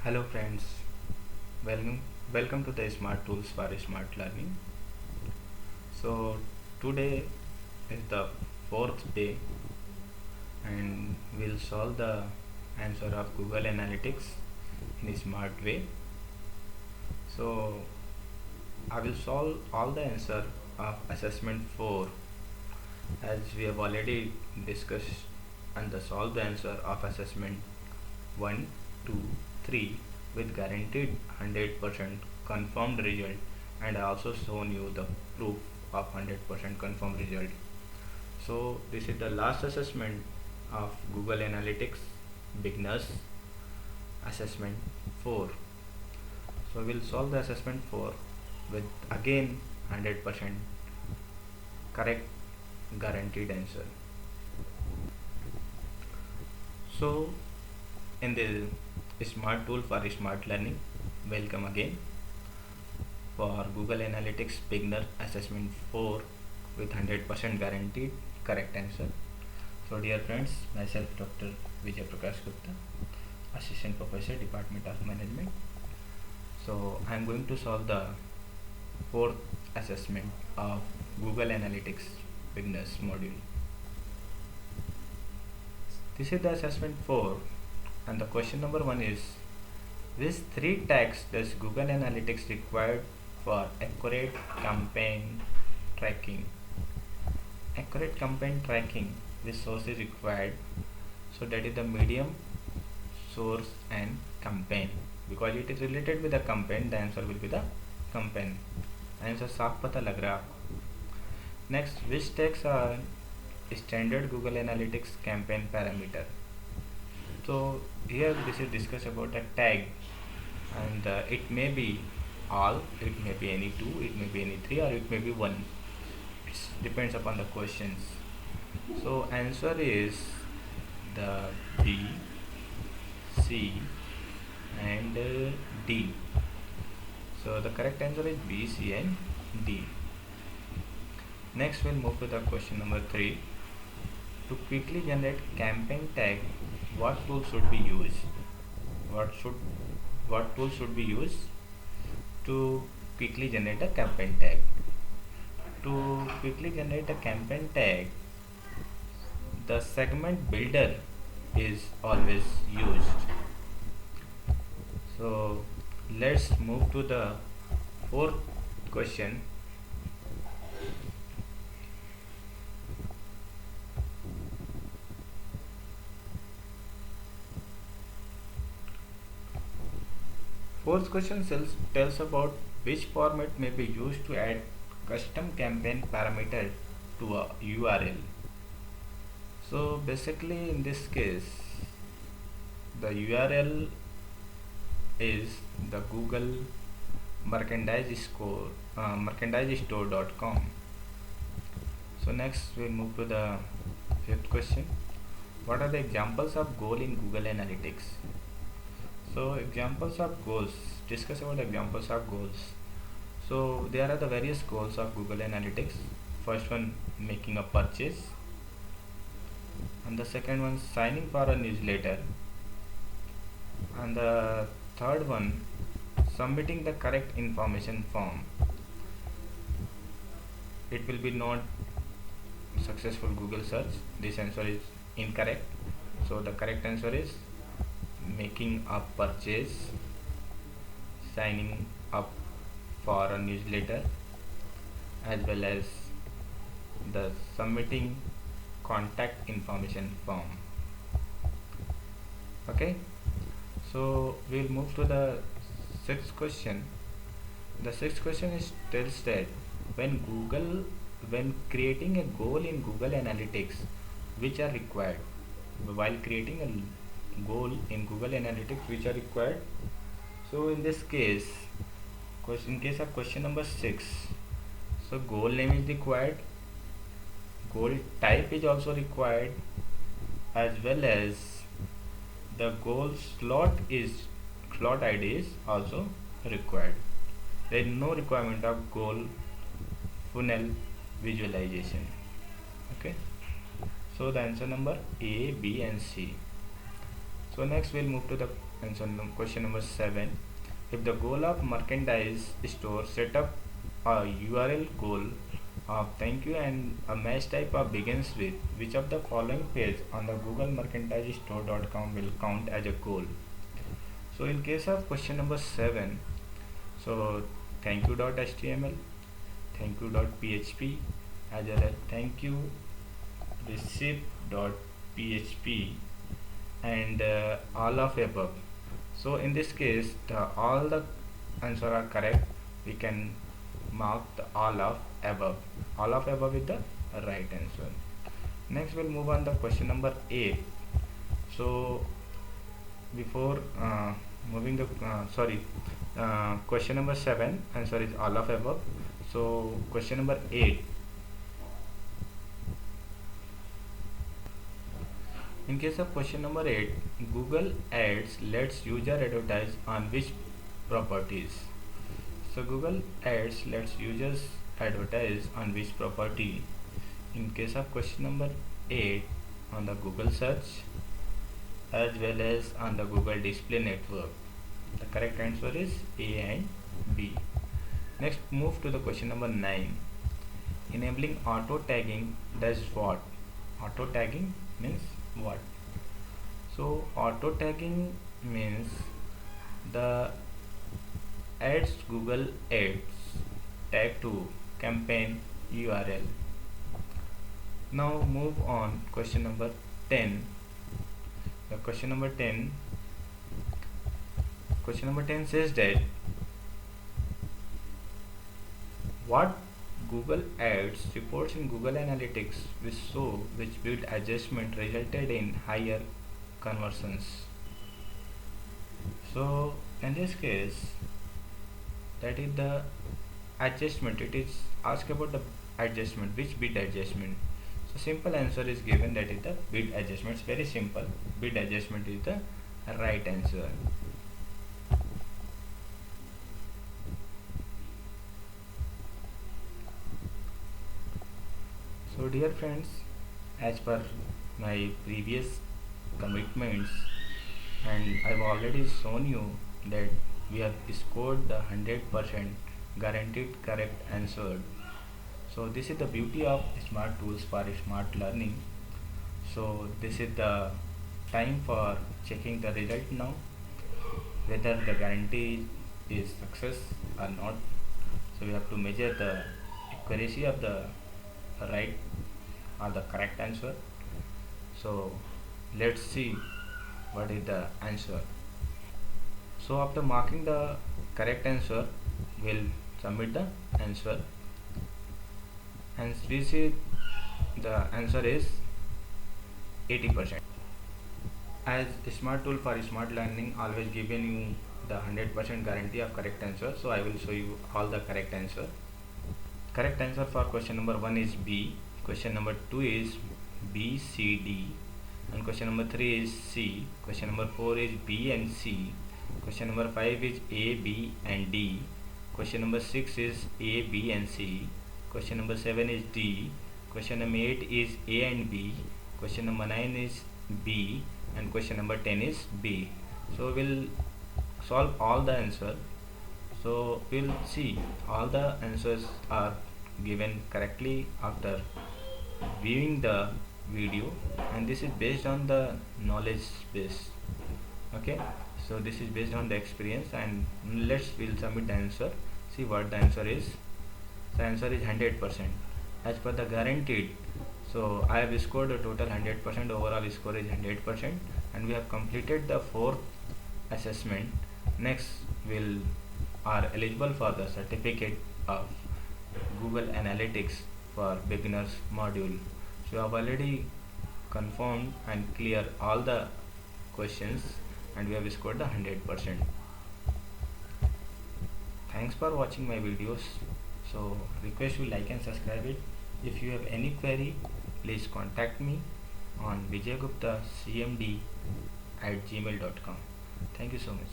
Hello friends, welcome to the Smart Tools for Smart Learning. So today is the fourth day and we'll solve the answer of Google Analytics in a smart way. So I will solve all the answer of assessment 4 as we have already discussed and the solve the answer of assessment 1, 2, 3 with guaranteed 100% confirmed result, and I also shown you the proof of 100% confirmed result. So this is the last assessment of Google Analytics beginners assessment 4. So we'll solve the assessment 4 with again 100% correct guaranteed answer. So in the smart tool for smart learning, welcome again for Google Analytics beginner assessment 4 with 100% guaranteed correct answer. So dear friends, myself Dr. Vijay Prakash Gupta, assistant professor, Department of Management. So I am going to solve the fourth assessment of Google Analytics beginners module. This is the assessment 4 and the question number 1 is, which 3 tags does Google Analytics require for accurate campaign tracking? Accurate campaign tracking, which source is required? So that is the medium, source and campaign. Because it is related with the campaign, the answer will be the campaign. Answer साफ पता लग रहा है आपको. Next, which tags are standard Google Analytics campaign parameter? So here this is discuss about a tag, and it may be all, it may be any two, it may be any three, or it may be one. It depends upon the questions. So answer is the B, C and D. So the correct answer is B, C and D. Next we'll move to the question number 3. To quickly generate campaign tag, what tool should be used? What tool should be used to quickly generate a campaign tag? To quickly generate a campaign tag, the segment builder is always used. So let's move to the fourth question. Fourth question tells about which format may be used to add custom campaign parameter to a URL. So basically in this case, the URL is the Google merchandise store.com. So next we move to the fifth question. What are the examples of goal in Google Analytics? So examples of goals, discuss about examples of goals. So there are the various goals of Google Analytics. First one, making a purchase, and the second one, signing for a newsletter, and the third one, submitting the correct information form. It will be not successful Google search. This answer is incorrect. So the correct answer is making a purchase, signing up for a newsletter, as well as the submitting contact information form. Okay, so we'll move to the sixth question. The sixth question is tells that when creating a goal in Google Analytics, which are required? While creating a goal in Google Analytics, which are required? So in this case, in case of question number 6, so goal name is required, goal type is also required, as well as the goal slot ID is also required. There is no requirement of goal funnel visualization. Okay, so the answer number A, B and C. So next we'll move to the answer question number 7. If the goal of merchandise store set up a URL goal of thank you and a match type of begins with which of the following page on the Google Merchandise Store.com will count as a goal. So in case of question number 7, so thank you.html, thank you.php, as well as thank you receipt.php, and all of above. So in this case, all the answer are correct. We can mark the all of above. All of above is the right answer. Next we'll move on the question number 8. So before moving the question number 7 answer is all of above. So question number 8. In case of question number 8, Google Ads lets user advertise on which properties? So Google Ads lets users advertise on which property? In case of question number 8, on the Google search as well as on the Google display network. The correct answer is A and B. Next move to the question number 9. Enabling auto tagging does what? Auto tagging means what? So auto tagging means the adds Google Ads tag to campaign URL. Now move on question number 10. The question number 10 says that what Google Ads reports in Google Analytics which build adjustment resulted in higher conversions. So in this case, that is the adjustment. It is asked about the adjustment, which bid adjustment. So simple answer is given, that is the bid adjustment. It's very simple. Bid adjustment is the right answer. So dear friends, as per my previous commitments, and I've already shown you that we have scored the 100% guaranteed correct answer. So this is the beauty of smart tools for smart learning. So this is the time for checking the result now, whether the guarantee is success or not. So we have to measure the accuracy of the right or the correct answer. So let's see what is the answer. So after marking the correct answer, we'll submit the answer, and we see the answer is 80%. As smart tool for smart learning always given you the 100% guarantee of correct answer, so I will show you all the correct answer. Correct answer for question number 1 is B, question number 2 is B, C, D, and question number 3 is C, question number 4 is B and C, question number 5 is A, B and D, question number 6 is A, B and C, question number 7 is D, question number 8 is A and B, question number 9 is B, and question number 10 is B. So we'll solve all the answer. So we'll see all the answers are given correctly after viewing the video, and this is based on the knowledge base. Okay, so this is based on the experience, and we'll submit the answer. See what the answer is. The answer is 100% as per the guaranteed. So I have scored a total 100%. Overall score is 100%, and we have completed the 4th assessment. Next we'll are eligible for the certificate of Google Analytics for beginners module. So I have already confirmed and clear all the questions, and we have scored the 100%. Thanks for watching my videos. So request you like and subscribe it. If you have any query, please contact me on vijayguptacmd@gmail.com. Thank you so much.